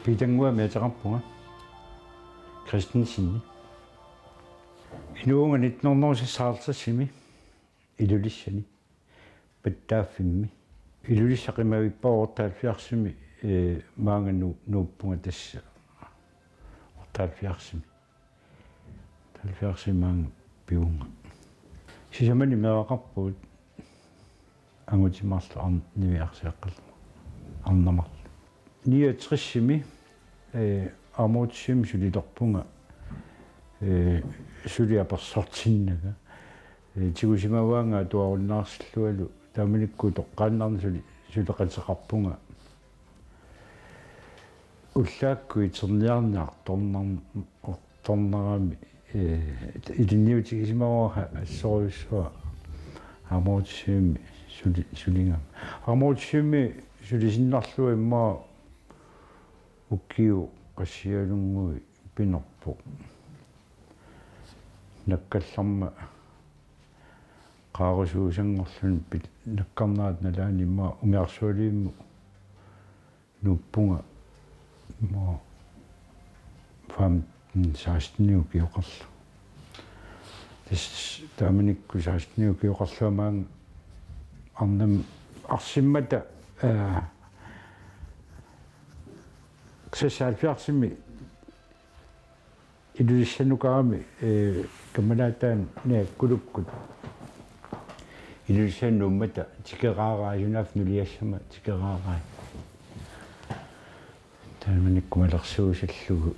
Pitangua meateqarpunga Christensen inuunga 1946 ilulissani pattaaffimmi ilulissaqimavippaortaalfiarsimi maanganu nuuppunga tassa ortaalfiarsimi talfiarsimaanga piunga sisamani meaqarpuut angutimarlu arniviarsiaqqalma arnamarlu niatrissimi amootsimi sulilorpunga suliapersortinnaga tigusimavaanga tuarunnaarsillualu taamanikku toqqaannarni suleqateqarpunga ullaakku iterniarniartornarami ilinniutigisimavaa assoruissua amootsimi sulingam amootsimi sulisinnerlua immaa ukkiu qassialungui pinerpu nakkallarma qaarusuusangorlun nakkarnaat nalaani imma umiarsualiimmu nuuppunga imma fam saastniu kioqarlu taamanikku saastniu kioqarluamaang arnam arsimmata qsasaalfiarsimi ilulissanukaami kamalaataan niakkulukkut ilulissannuummata tikeqaaraa junaaf nuliassama tikeqaaraa taamanikku malersuusallugu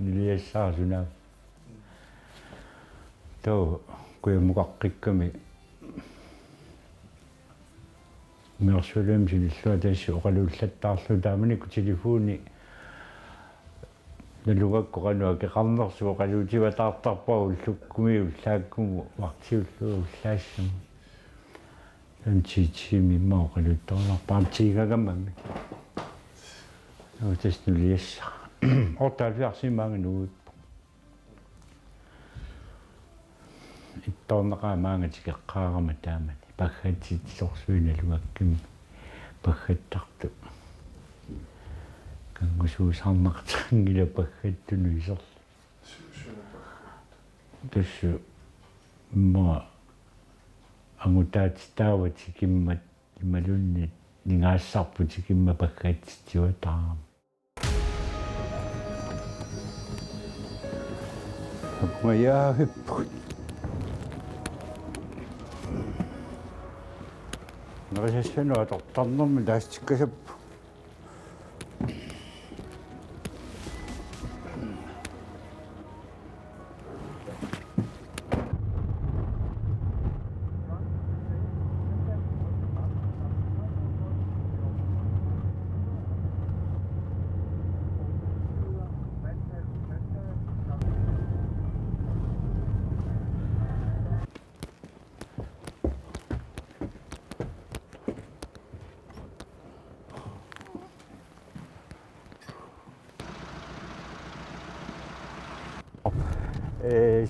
nuliassaa junaaf too kuyamuqaqqikkami mersulim silillua taassu oqaluullattaarlu taamanikku telefooni nalungakku qanua keqarnersu oqaluutivatаарtarpau ullukkumiu ullaakkumu martiullu ullaassam tantiitiimi imma oqaluuttornerpaam tiigagamami tasnuliassa ortaalfiarsimaanga nuuppu ittorneqaamaanga tikeqqaarama taamani паггатситсорсуиналугаккими паггаттарту кангусуусаарнартангила паггаттуну исерл тассу ма ангутаатитаавати киммат ималунни нигаассарпути кимма паггатситсуатаа апмаяаппу нэрисассануа тортарнэрми таастиккасаппу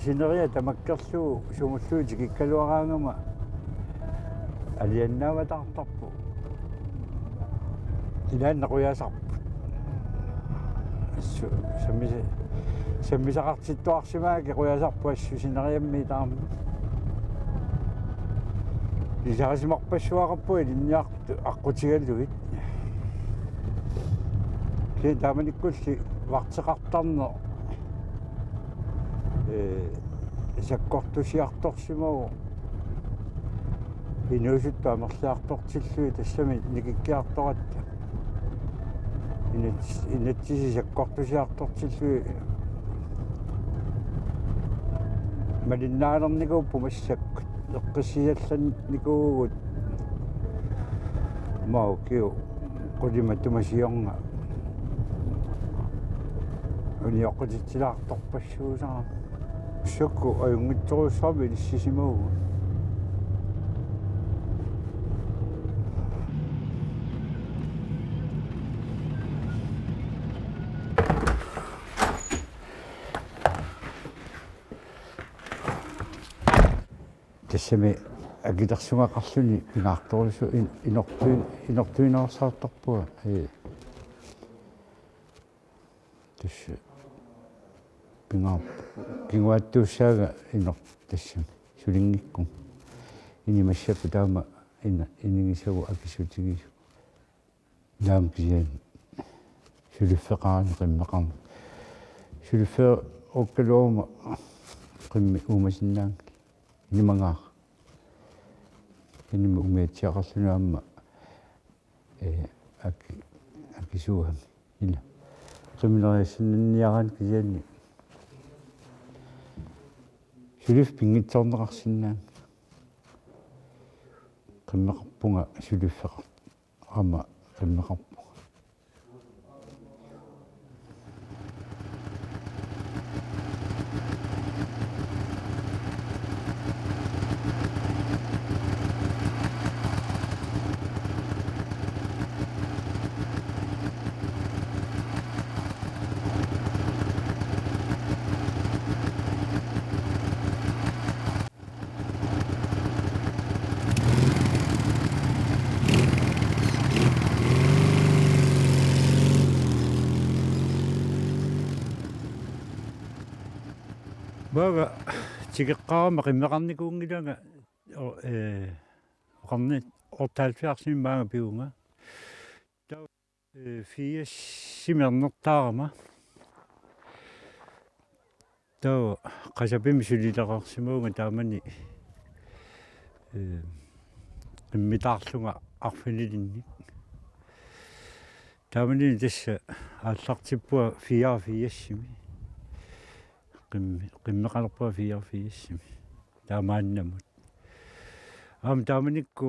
синериа тамаккерлуу сумуллуути киккалуараангама алианнааватаартарпу илааннеқуяасарпу ассу саммисақартиттуарсимааки қуяасарпу ассу синериамми таама исаасимарпассуақарпу илинниарту аққутигаллугит ки тааманиккулли вартеқартарнер саккортусиарторсимагу инуусутту амерлиартортиллуи тассами никиккиарторатта инатсиси саккортусиартортиллуи малиннаалерникууппу массаккут эққиссиалланникуугут маукиу қулиматумасиорна униоққутитсилаарторпассуусаа сокку аюнгитторуссарми илиссисимагу тассами агилерсунгақарлуни пинаарторлусу инортуинерсаартарпуа тасса пингаап кингуаттууссаага инор тассами сулингикку инимассаппу таама инигисагу акисутигису наам кисиан сулиффеқарани қиммеқарни сулиффеэ оккалуума қимми уумасиннаан инимангаа иними умиатсиақарлунаама акисуугами ила qimileriassinniaraan kisianni сулиф пингитсорнеқарсинаан qimmeqarpunga сулиффеқ ама qimmeqarpu бага тигеққарама qimmeqarnikuungilanga oqarni ортаалфиарсими маага пиунга таа фиассимернертаарама таа qasapimi sulilaqarsimuunga таамани qimmitаарлунга арфинилинник таамани тасса ааллартиппуа фиассими qimmeqalerpua fiarfiissimi taamaannamut taamanikku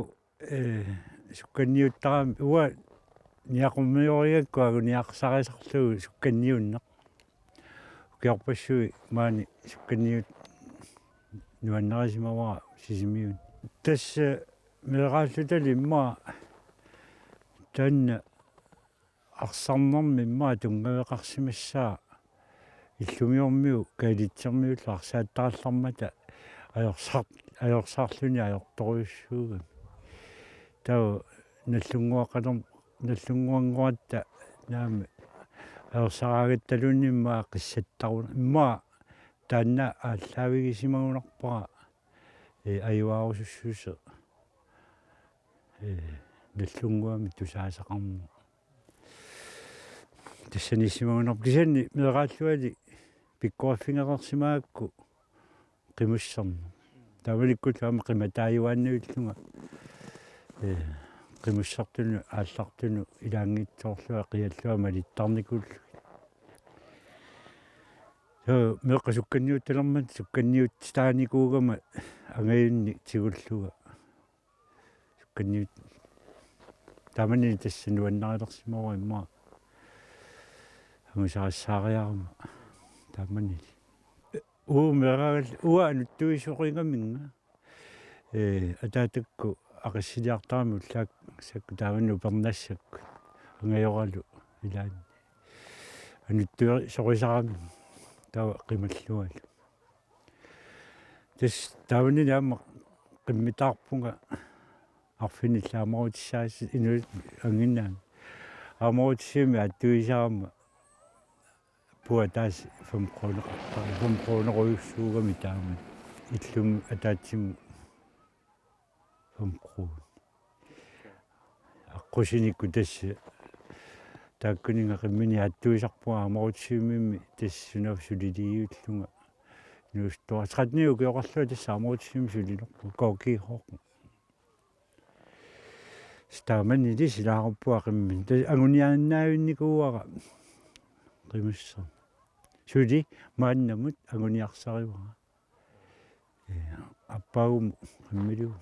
sukkanniuttaraami uа niaqummioriakku aguniaqsarisarlugu sukkanniunneq ukiarpassui maani sukkanniut nuannerisimavara sisimiun tassa meeraallutali imma taanna арсарнэрми имма тунгавеқарсимассаа иллумиормиу каалитсермиуллаар сааттараллармата аёрсаарлуни аёрторуйуссуугами таа наллунгуангуатта наами аёрсараагатталуннимаа қиссаттаруна имма таанна ааллаавигисимагунарпара аюаарусуссуусе наллунгуами тусаасақарму тассанисимагунар кисанни меэрааллуали пиккуаффингеқарсимаакку қимуссарну таваликку таама қиматааюааннавиллунга қимуссартуну ааллартуну илаангитсоорлуа қиаллуа малиттарникуллу меэқа сукканниутталермат сукканниут тааникуугама ангаюнни тигуллуга сукканниут таамани тассануаннарилерсимава имма ангусаассаариарма таамани мерагал ануттуисоқингаминга атаатакку ақиссилиартарами уллаак сакку тааванну пернассакку ангайоралу илаани ануттуи сорисарами таа қималлуалу тас таавани наама қиммитаарпунга арфиниллаамарутиссааси инуи ангиннаан амарутиссими аттуисаарама пуа таас 5 kroner ройуссуугами таама иллум атаатсиму 5 kroner аққусиникку тасса тааккунинга қиммини аттуисарпуа амарутиссимими тассунав сулилииуллунга нуустуа сратниу киоқарлуа тасса амарутиссими сулилерпу коокихоқ стаамани дисилаарпуа қимми агуниааннаавинникууара qimassa suli maannamut aguniarsarivara appaagum qimmiliu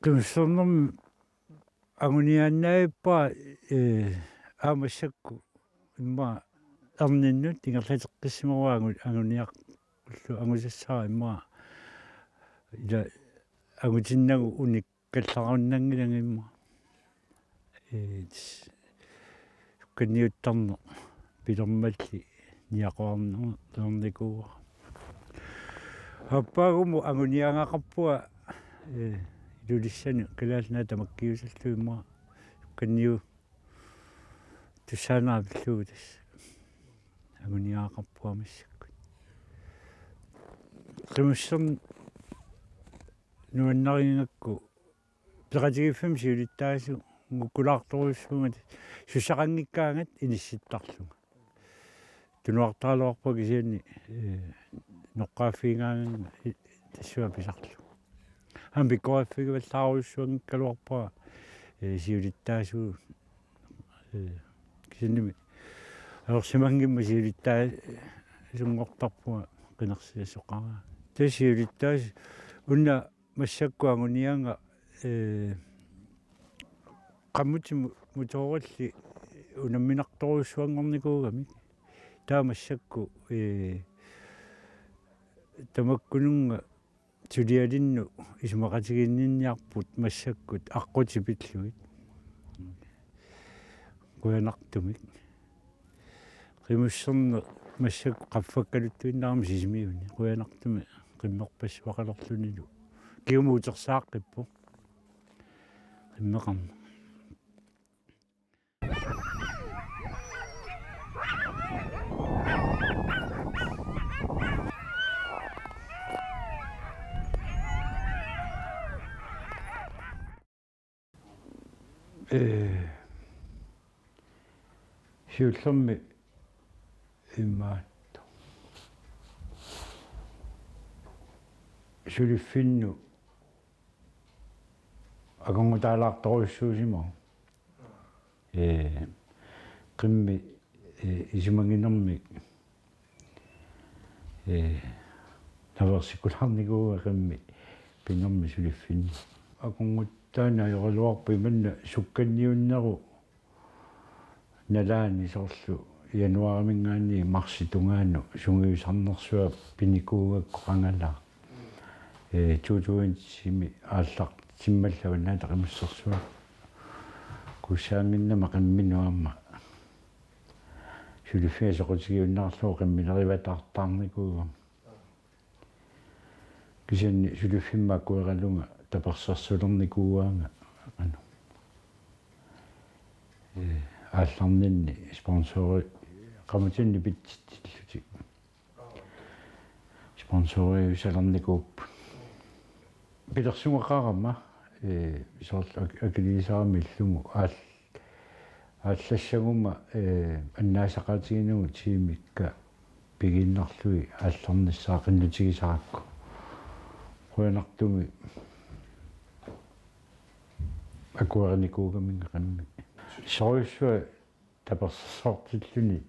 qimssornerm aguniaannaippa aamassakku imma erninnut tingerlateqqissimaruaangut anguniaqullu angusassara imma ila агутиннагу униккалларууннангилангимма сукканниуттарне пилэрмалли ниақуарнеру лерникууа аппаагуму агуниангақарпуа илулиссани калаалнаа тамаккиусаллуимма сукканниу туссаанаа пиллугу тасса агуниаақарпуамассаккут qimissern nuannariingakku peqatigifфам сиулиттаасу гуккулаарторуссуунgat сусақангиккаангат инисситтарлунга тунуартаалуарпа кисианни ноққааффиингаанга тассуа писарлу амбиккоаффигиваллааруйуссуангиккалуарпаа сиулиттаасу кисинними алерсимангимма сиулиттаа сунгортарпуга qinерсиассоқараа тасиулиттаас унна массаккуагунианга qammutim mutoralli unamminartoruussuangornikuugami taamassakku tamakkununga tulialinnu isumaqatiginninniarput massakkut aqqutipilluit kuyanartumik qimusserna массакку qaffakkaluttuinnaarmi sisimiuni quyanartumi qimmerpassuaqalorlunilu kiumuutersaaqqippу qimmeqarma hiullermi immaattu suliffinnu agongutaalaartoruissuusimo qimmi isumanginermik naversikularniguuga qimmi pingermi suliffinnu agongutaana yoraluarpu imanna sukkanniunneru nalaani soorlu januarimingaanni marsitungaannu sungiusarnersua pinikuugakku qangalaa 2020 ааллар тиммаллаваннаата qimmussersua кусаангиннама qimminuamma сулиффиасоқутигиуннарлуу qimmineриватаартаарникууга кисианни сулиффиммаккуералунга таперсерсулерникууаанга ану аалларнинни спонсори qamutинни питтиллути спонсориусалерникууп пилерсунгақарамма сорл акилисаарами иллугу ааллассагума аннаасақаатигинугу тимикка пигиннарлуи аалларниссаа qinнутигисаракку quyanartumi акуарникуугаминга qammi соруйссуа таперсортиллуни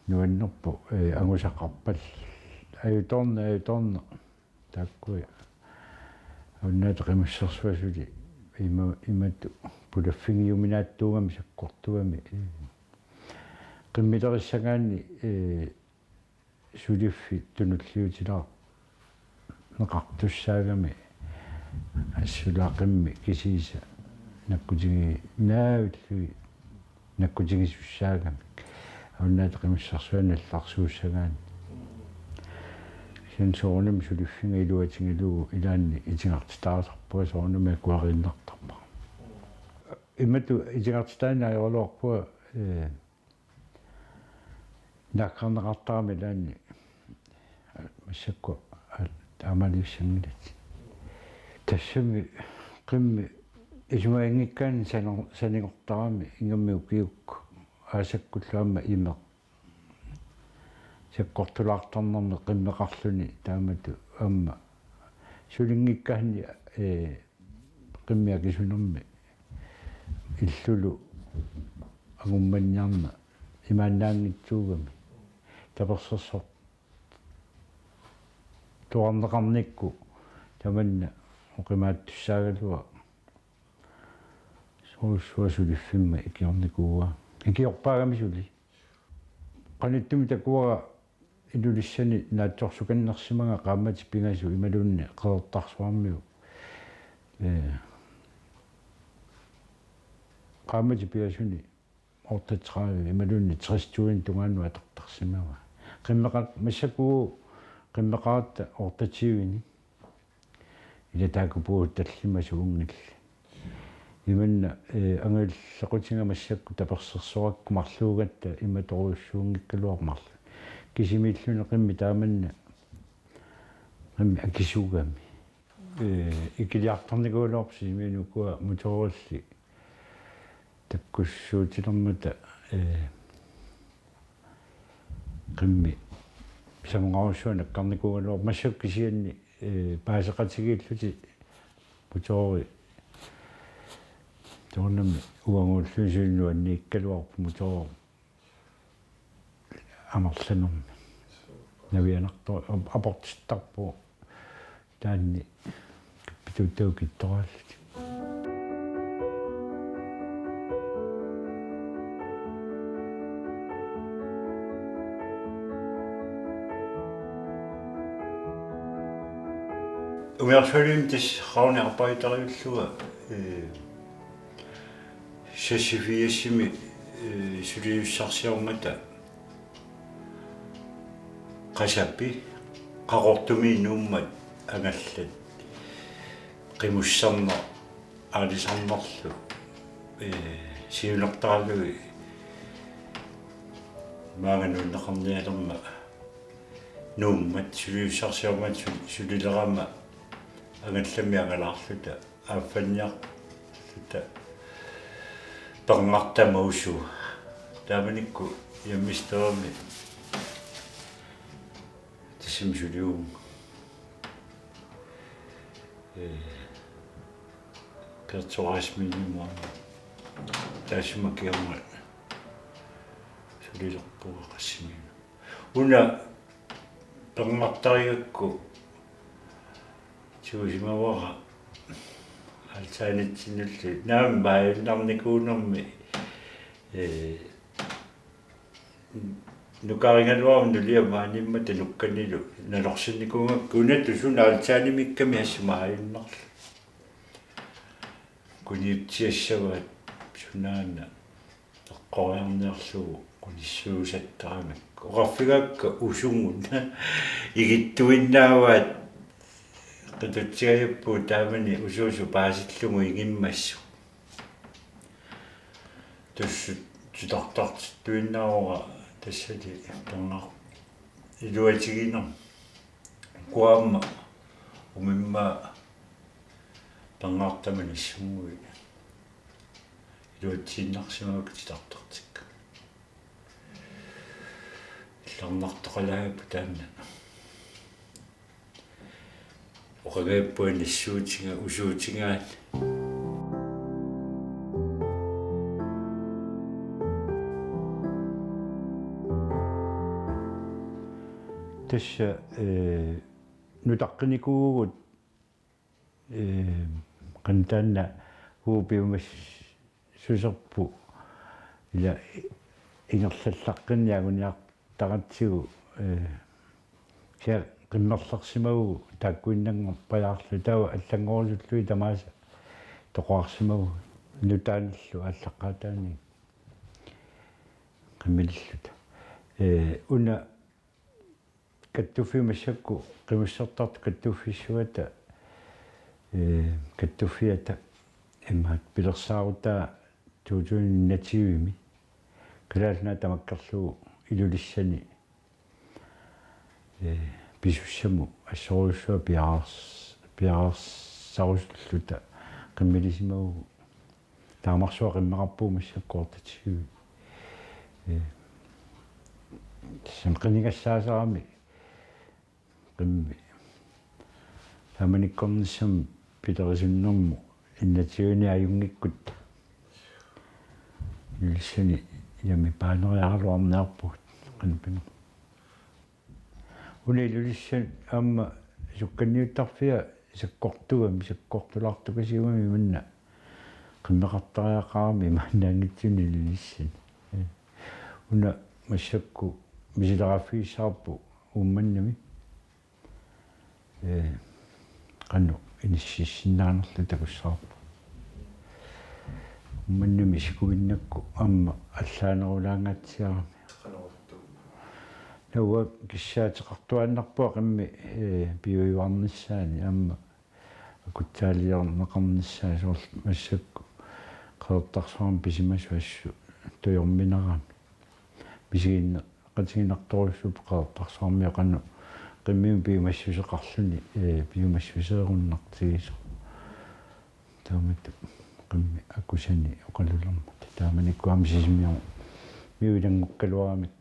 нуаннерпу агусақарпал аюторна тааккуя уннаата qimmussersuasuli имату пулаффигиуминааттуугами саккортугами qimмилериссагаанни сулиффи тунуллиутилаа неқартуссаагами ассулаақимми кисииса наккутиги наавиллуи наккутигисуссаагами уннаата qimmussersuаналларсууссагаани сенсоорнам сулиффинга илуатингилугу илаанни итингартитаасарпуа соорнами акуарииннартарпа имату итингартитаана аёрлуарпуа наккарнеқартарами илаанни массакку таамалиуссангилат тассами qimmi исумаингиккаани санингортарами ингаммиу киукку аасаккуллаама имеқ саккортулаартарнэрми qimmeqarluni таамату амма сулингиккаани qimmiакисунерми иллулу агумманниарна имааннаангитсуугами таперсерсор туарнеқарникку таманна оқимааттуссаагалуа суусулиффимма икиорникууа икиорпаагами сули qanittumi takuaga илулиссани наатсорсуканнерсимага qaamati pingasu imaluunni qeertarsuarmiu qaamati pigasuni ortatsaaju imaluunni 60 tungaannu atortarsimava qimmeqa massakuu qimmeqaratta ortatiivini ilataakupuu tallimasu ungilli imanna angeellequtiga massakku tapersersorakku marluugatta imatoruussuungikkaluarmarlu kisimilluni qimmi taamanna qimmi akisuugami ikiliartarnikuulorsi imiinukua mutorulli takkussuutilermata qimmi samngaarussuan akkarnikuulor massakkisianni paaseqatigilluti mutori tornami uanguulluusuunnuanni ikkaluarpu mutor amarlanermi navianartor aportistarpu taanni pituuttaukittoraallut umiarsualim tis qaarniarpaitariulluga sassifiassimi suliussarsiormata qasappi qaqortumi nuummat angallat qimussarner aalisarnerlu siulertarallugi maaganuunneqarnialerma nuummat suliussarsiormat sulilerama angallami angalaarluta aaffanniarluta perngartamausu taamanikku yammistermi tissimsulium kertsoraasminnimua taassumakiarma sulilerpua qassimina una perngartarigakku suusimawara alternatsinulli naammaayunarnikuunermi nukaringaluarun nuliamaanimmata nukkanilu nalorsinnikuungakku unattu sun alternimikkami hassimaayunnarlu kuniiptiassavaat sunaana eqqoriarniarlugu kunissuusattaramakku oqarfigakka usungun igittuinnaavaat qitutsiayappu taamani usuusu paasillungu ingimmassu tussut tutartartittuinnaawara tassali pernar iluatiginer kuamma umimma pernartamanissuнгui iluatsiinnarsimaak titartartikka illarnartoqalaappu taanna oqagaappuanissuutiga usuutigaat tassa nutaqqinikuugut qantaanna huupiumas suserpu ila ingerlallaqqinniaguniartaqatsigu sia qimmerlarsimagu taakkuinnanngorpajaarlu taava аллангорусуллуи тамааса тоқуарсимагу нутааниллу аллаққаатаани qimмиллута уна каттуффи массакку qimуссертарт каттуффиссуата каттуффиата иммаат пилерсаарутаа туутуиннативими калаалнаа тамаккерлугу илулиссани писуссаму ассоруссуа пиарсарусуллута qimмилисимагу таамарсуа qimmeqarpuu массаккуортатигуи самқинигассаасарами qimmi тааманиккорниссам питерисуннэрму иннатигуни аюнгиккут илиссани ями паанериаралуарнеарпут qanpinu унилулиссан аама сукканниуттарфиа саккортугами саккортулартукасигуми манна qimmeqartariaqarami мааннаангитсуни лилиссан уна массакку мисилераффииссаарпу ummannami qannu inississinnaarnerlu takussarpu ummannami sikuinnakku amma allaanerulaangatsiarami lawa kissaateqartuannarpua qimmi piuivarnissaani amma akutsaaliorneqarnissaa soorl massakku qalertarsuarmi pisimassu assu tuyorminarami pisiginne qatiginartorussup qalertarsuarmi qannu qimmium piumassuseqarluni piumassuseerunnartigiso taamatu qimmi akusani oqalulermat taamanikkuami sisimiu miulangukkaluaramik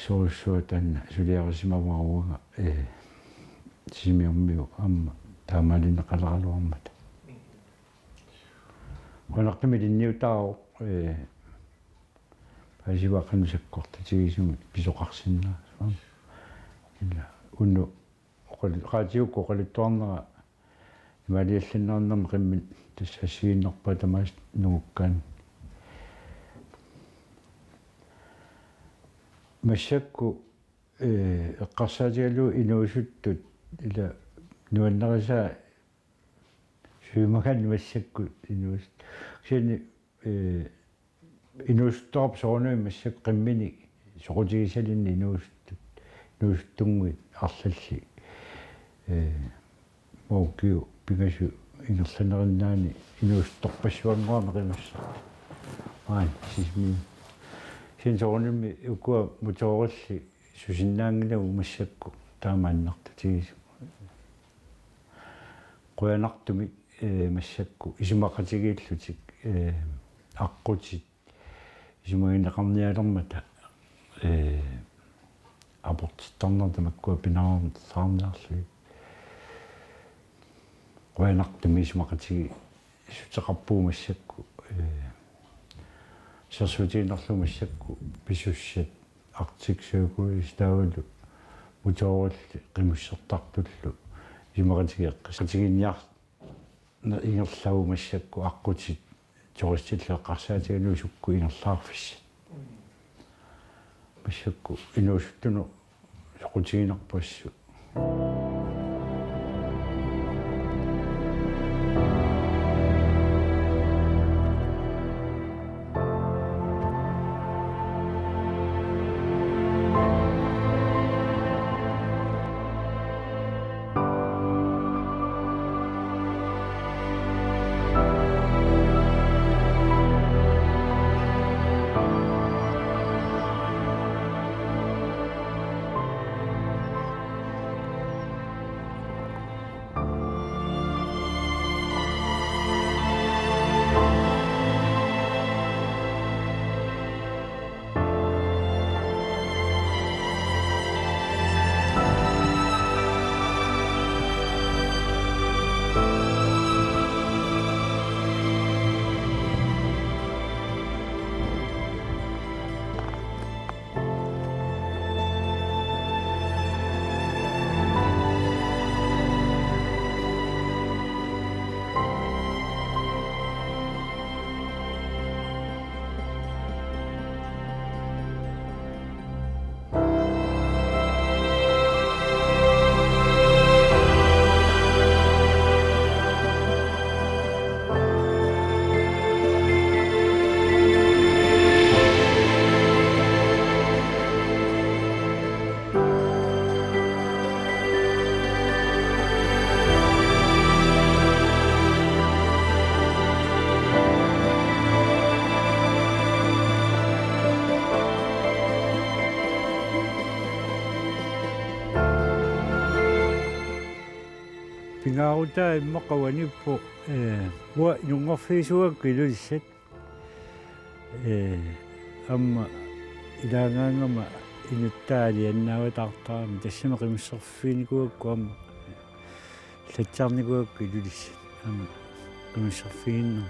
soorsuatanna suliarisimavuaruanga sisimiummiu amma taamalinneqalaraluarmat qanartumi linniutaaru paisiwa qanusakkortatigisumi pisoqarsinnaa illa unnu qaatiukku oqaluttuarnera imaliallannernermi qimmin tassassiginnerpa tamaas nugukkaan massakku eqqarsaatigallu inuusuttut ila nuannerisaa syymagan massakku inuus sini inuusttorp soornui massak qimmini soqutigisalinni inuustungui arlalli mookkiu pingasu ingerlanerinaani inuustorpassuanguarmi qimassa maan sismi sin soornimmi ukua mutoorulli susinnaangilagu massakku taamaannartatigis quyanartumi massakku isumaqatigillutik аққутит исумагинеқарниалермата апортиттарнерта маккуа пинаарам саарниарлуи quyanartumi isumaqatigi сутеқарпуу массакку серсутиинерлу массакку писуссат артиксуукуи стаавалу мутоорулли қимуссертартуллу исумақатиги эққисатигинниар ингерлаву массакку аққутит тористиллеққарсаатигалу сукку ингерлаарфиссат массакку инуусуттуну соқутигинерпассу Pingaruta imaqawanippu wa nungorfiisuakku ilulissat amma ilaangaangama inuttaali annaawatartaarmi tassama qimusserfiinikuakku amma latsaarnikuakku ilulissat amma qimusserfiinnu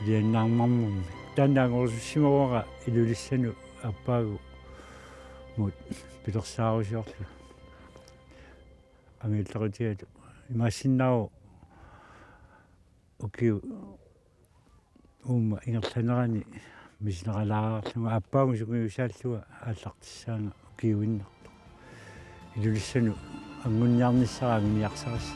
iliannaarmarnermi taannaangorsussimaruaqa ilulissanu appaagu mut pilersaarusiorlu angillerutiatu imaassinnaaru ukiu umma ingerlanerani мисинералаарарлуга аппаагу сугиусааллуга ааллартиссаанга киуиннарту илулиссану ангунниарниссараа миниарсарасса